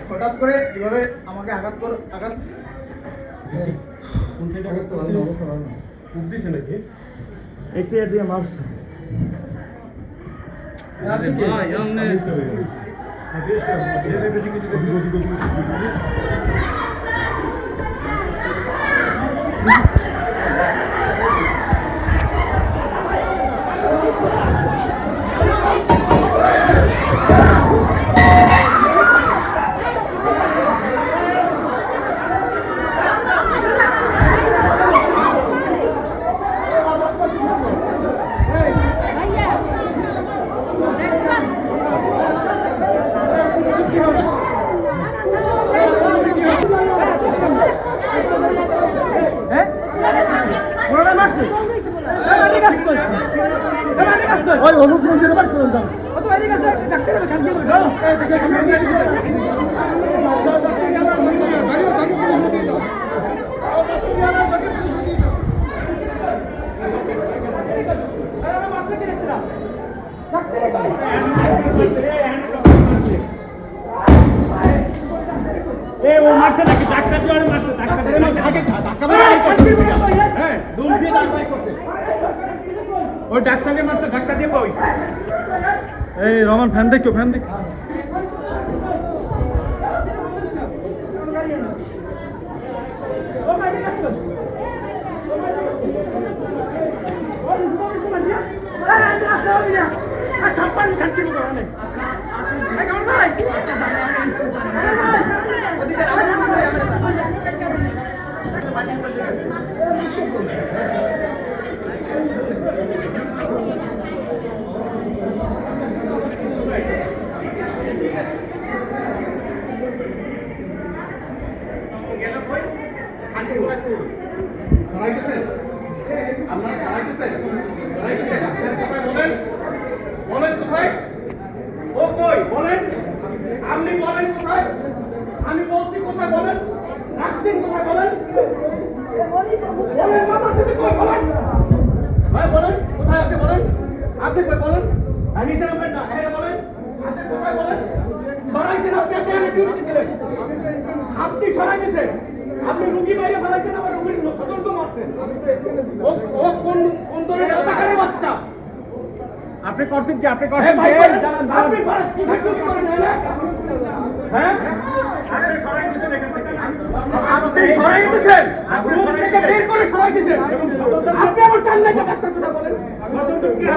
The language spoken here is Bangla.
হঠাৎ করে এভাবে আমাকে আঘাত দিছে নাকি এক সাইড দিয়ে মারছে ওই অনুপ্রণ দিয়ে বাদ করে দাও কত বাইরে গেছে ডাক্তার কান দিয়ে দাও এই দেখে কান দিয়ে এ ও মারছে নাকি ডাক্তার দিয়ে মারছে ডাক্তার দিয়ে মারছে আগে ধাক্কা মারছে হ্যাঁ দুল দিয়ে ধাক্কা করছে ওই ডাক্তার দিয়ে মারছে ধাক্কা দিয়ে কই এই রমান ফ্যান দেখো ফ্যান দেখ ও বাইরে গেছে বলেন কোথায় ও কই বলেন আপনি বলেন কোথায় আমি বলছি কোথায় বলেন রাখছেন কোথায় বলেন বলেন মাথা থেকে কই বলেন ভাই বলেন কোথায় আছে বলেন আছে কই বলেন আমি জানবেন না হ্যাঁ বলেন আছে কোথায় বলেন সরাইছেন আপনি আপনি ডিউটি দিলেন আপনি সরাই দিয়েছেন আপনি রুগী বাইরে ফেলাইছেন আবার রুগীর সতর্ক মারছেন ও কোন কোন ধরনের টাকার বাচ্চা আপনি করছেন কি আপনি করছেন আপনি কি করতে পারেন হ্যাঁ আপনি সরাই দিয়েছেন এখান থেকে আপনি সরাই দিয়েছেন রুম থেকে বের করে সরাই দিয়েছেন আপনি আমার চান না ডাক্তার কথা বলেন